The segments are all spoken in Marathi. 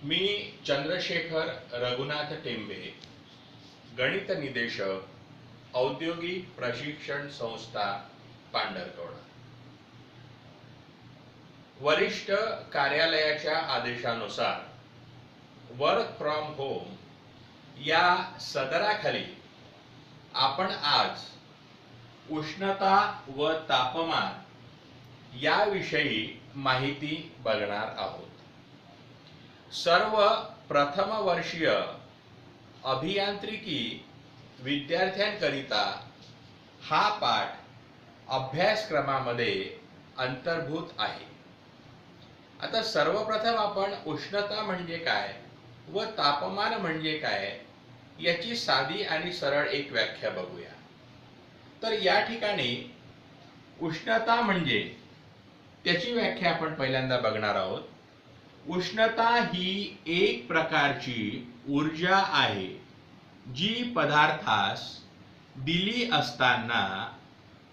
मी चंद्रशेखर रघुनाथ टेंबे, गणित निदेशक, औद्योगिक प्रशिक्षण संस्था, पांढरकवडा. वरिष्ठ कार्यालयाच्या आदेशानुसार वर्क फ्रॉम होम या सदराखाली आपण आज उष्णता व तापमान याविषयी माहिती बघणार आहोत. सर्व प्रथम वर्षीय अभियांत्रिकी विद्यार्थ्यांकरिता हा पाठ अभ्यासक्रमामध्ये अंतर्भूत आहे. आता सर्वप्रथम आपण उष्णता म्हणजे काय व तापमान म्हणजे काय याची साधी आणि सरळ एक व्याख्या बघूया. तर या ठिकाणी उष्णता म्हणजे त्याची व्याख्या आपण पहिल्यांदा बघणार आहोत. उष्णता ही एक प्रकारची ऊर्जा आहे जी पदार्थास दिली असताना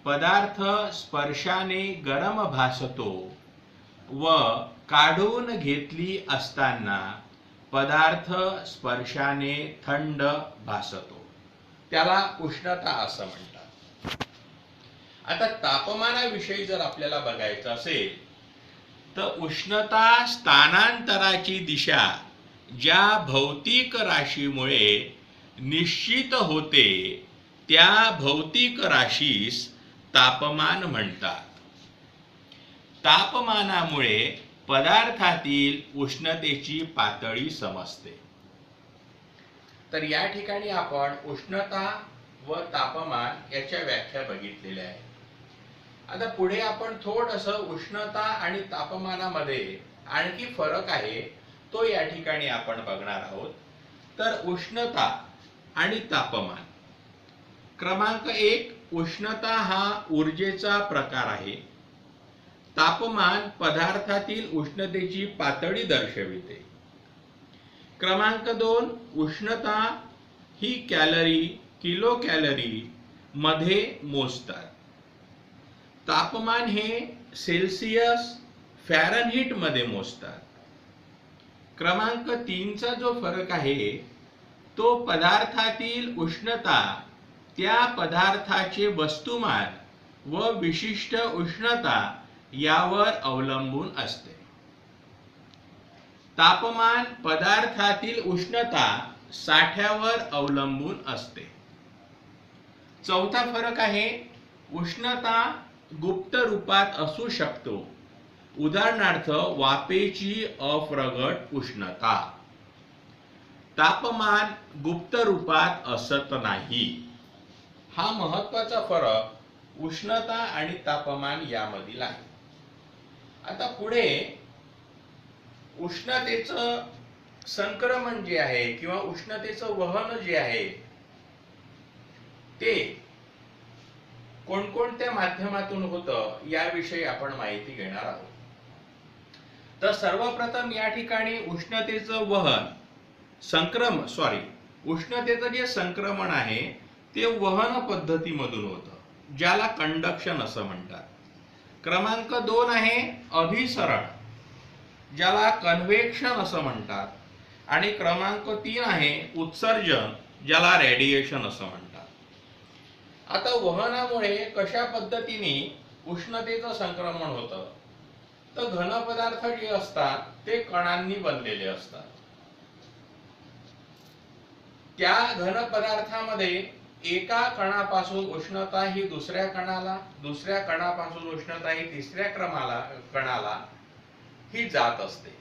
पदार्थ स्पर्शाने गरम भासतो व काढून घेतली असताना पदार्थ स्पर्शाने थंड भासतो, त्याला उष्णता असं म्हणतात. आता तापमानाविषयी जर आपल्याला बघायचं असेल तर उष्णता स्थानांतराची दिशा ज्या भौतिक राशीमुळे निश्चित होते त्या भौतिक राशीस तापमान म्हणतात. तापमानामुळे पदार्थातील उष्णतेची पातळी समजते. तर या ठिकाणी आपण उष्णता व तापमान याच्या व्याख्या बघितलेल्या आहेत. आता पुढे आपण थोडंसं उष्णता आणि तापमानामध्ये आणखी फरक आहे तो या ठिकाणी आपण बघणार आहोत. तर उष्णता आणि तापमान. क्रमांक 1, उष्णता हा ऊर्जेचा प्रकार आहे. तापमान पदार्थातील उष्णतेची पातळी दर्शविते. क्रमांक 2, उष्णता ही कॅलरी, किलो कॅलरी मध्ये मोजतात. तापमान हे सेल्सिअस, फॅरनहीट मध्ये मोजतात. क्रमांक 3 चा जो फरक आहे तो पदार्थातील उष्णता त्या पदार्थाचे वस्तुमान व विशिष्ट उष्णता यावर अवलंबून असते. तापमान पदार्थातील उष्णता साठ्यावर अवलंबून असते. चौथा फरक आहे उष्णता गुप्त रूपात असू शकतो. उदाहरणार्थ वाफेची अप्रगट उष्णता. तापमान गुप्त रूपात असत नाही. हा महत्वाचा फरक उष्णता आणि तापमान यामधील आहे. आता पुढे उष्णतेचं संक्रमण जे आहे किंवा उष्णतेचं वहन जे आहे ते कोणकोणत्या माध्यमातून होतं याविषयी आपण माहिती घेणार आहोत. तर सर्वप्रथम या ठिकाणी उष्णतेचं वहन उष्णतेचं जे संक्रमण आहे ते वहन पद्धतीमधून होतं, ज्याला कंडक्शन असं म्हणतात. क्रमांक 2 आहे अभिसरण, ज्याला कन्व्हेक्शन असं म्हणतात. आणि क्रमांक 3 आहे उत्सर्जन, ज्याला रेडिएशन असं म्हणतात. आता वहनामुळे कशा पद्धतीने उष्णतेचं संक्रमण होतं, तर घन पदार्थ जे असतात ते कणांनी बनलेले असतात. त्या घन पदार्थामध्ये एका कणापासून उष्णता ही दुसऱ्या कणाला, दुसऱ्या कणापासून उष्णता ही तिसऱ्या कणाला ही जात असते.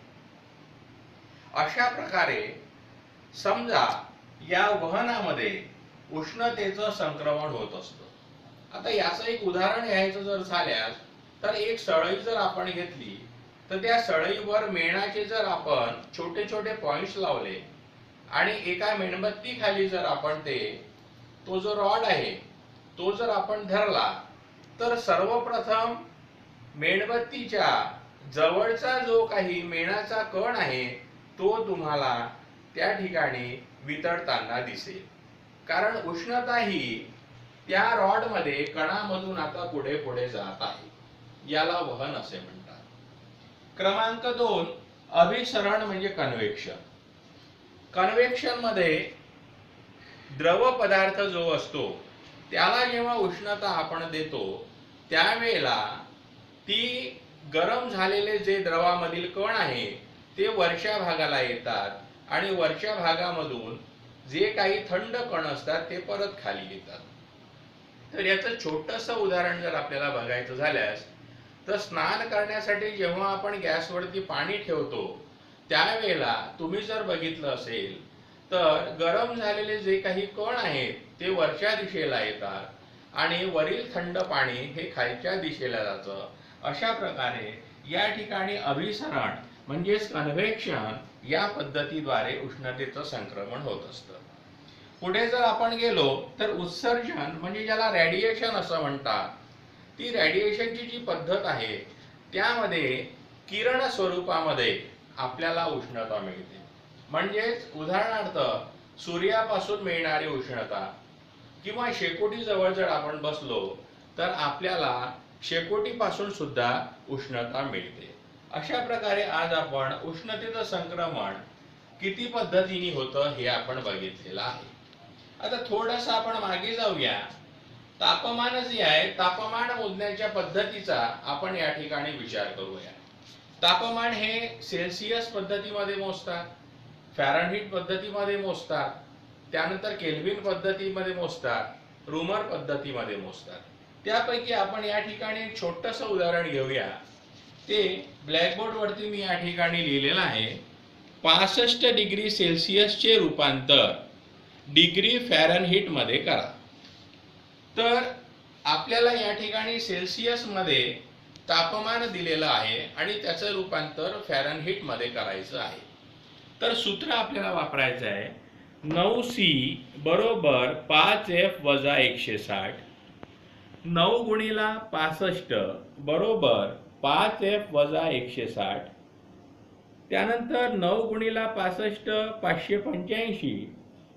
अशा प्रकारे समजा या वहनामध्ये उष्णतेचं संक्रमण होत असतं. आता याचं एक उदाहरण घ्यायचं जर झाल्यास तर एक सळई जर आपण घेतली तर त्या सळईवर मेणाचे जर आपण छोटे छोटे पॉइंट्स लावले आणि एका मेणबत्ती खाली जर आपण तो जो रॉड आहे तो जर आपण धरला तर सर्वप्रथम मेणबत्तीच्या जवळचा जो काही मेणाचा कण आहे तो तुम्हाला त्या ठिकाणी वितळताना दिसेल. कारण उष्णता ही त्या रॉड मध्ये कणामधून आता पुढे पुढे जात आहे, याला वहन असे म्हणतात. क्रमांक 2, अभिसरण म्हणजे कन्व्हेक्शन. कन्व्हेक्शन मध्ये द्रव पदार्थ जो असतो त्याला जेव्हा उष्णता आपण देतो त्यावेळेला ती गरम झालेले जे द्रवामधील कण आहे ते वरच्या भागाला येतात आणि वरच्या भागामधून जे काही थंड कण असतात ते परत खाली येतात. तर याचं छोटंसं उदाहरण जर आपल्याला बघायचं झाल्यास तर स्नान करण्यासाठी जेव्हा आपण गॅसवरती पाणी ठेवतो त्यावेळेला तुम्ही जर बघितलं असेल तर गरम झालेले जे काही कण आहेत ते वरच्या दिशेला येतात आणि वरील थंड पाणी हे खालच्या दिशेला जातं. अशा प्रकारे या ठिकाणी अभिसरण म्हणजेच कन्व्हेक्शन या पद्धतीद्वारे उष्णतेचं संक्रमण होत असतं. पुढे जर आपण गेलो तर उत्सर्जन म्हणजे ज्याला रेडिएशन असं म्हणतात, ती रेडिएशनची जी पद्धत आहे त्यामध्ये किरण स्वरूपामध्ये आपल्याला उष्णता मिळते. म्हणजेच उदाहरणार्थ सूर्यापासून मिळणारी उष्णता किंवा शेकोटी जवळ जर आपण बसलो तर आपल्याला शेकोटीपासून सुद्धा उष्णता मिळते. अशा प्रकारे आज आपण उष्णतेचं संक्रमण किती पद्धतीने होतं हे आपण बघितलेलं आहे. आता थोडंसं आपण मागे जाऊया. तापमान जे आहे तापमान मोजण्याच्या पद्धतीचा आपण या ठिकाणी विचार करूया. तापमान हे सेल्सिअस पद्धतीमध्ये मोजतात, फॅरनहीट पद्धतीमध्ये मोजतात, त्यानंतर केल्विन पद्धतीमध्ये मोजतात, रूमर पद्धतीमध्ये मोजतात. त्यापैकी आपण या ठिकाणी एक छोटंसं उदाहरण घेऊया. ते ब्लॅकबोर्ड वरती मी या ठिकाणी लिहिलेलं आहे. 65 डिग्री सेल्सिअसचे रूपांतर डिग्री फॅरनहीट मध्ये करा. तर आपल्याला या ठिकाणी सेल्सिअस मध्ये तापमान दिलेलं आहे आणि त्याचं रूपांतर फॅरनहीट मध्ये करायचं आहे. तर सूत्र आपल्याला वापरायचं आहे 9C बरोबर 5F वजा 160. 9 गुणिला 65 बरोबर 5F वजा 160. त्यानंतर 9 गुणिला 65 585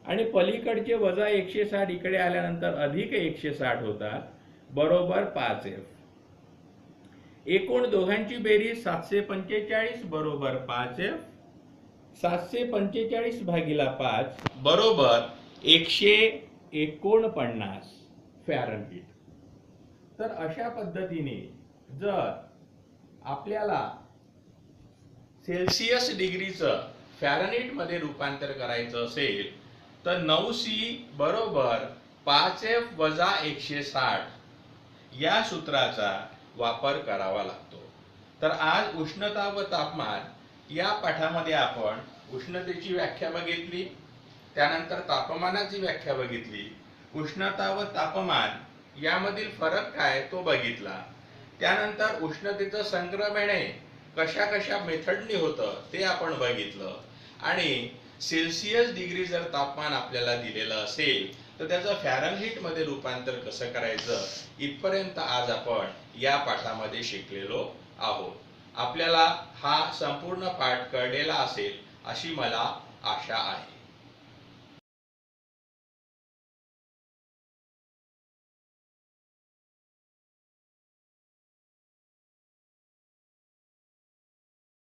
आणि पलीकडचे वजा 160 इकडे आल्यानंतर अधिक 160 होतात बरोबर 5F. एकूण दोघांची बेरीज 745 बरोबर 5F. 745 भागिला 5 बरोबर 149 फॅरनहीट. तर अशा पद्धतीने जर आपल्याला सेल्सिअस डिग्रीचं फॅरनहीट मध्ये रूपांतर करायचं असेल तर 9C बरोबर 5F वजा 160 या सूत्राचा वापर करावा लागतो. तर आज उष्णता व तापमान या पाठामध्ये आपण उष्णतेची व्याख्या बघितली, त्यानंतर तापमानाची व्याख्या बघितली, उष्णता व तापमान यामधील फरक काय तो बघितला, त्यानंतर उष्णतेचं संक्रमण कशा कशा मेथडनी होतं ते आपण बघितलं आणि सेल्सिअस डिग्री जर तापमान आपल्याला दिलेलं असेल तर त्याचं फॅरनहीट मध्ये रूपांतर कसं करायचं इथपर्यंत आज आपण या पाठामध्ये शिकलेलो आहोत. आपल्याला हा संपूर्ण पाठ कळलेला असेल अशी मला आशा आहे.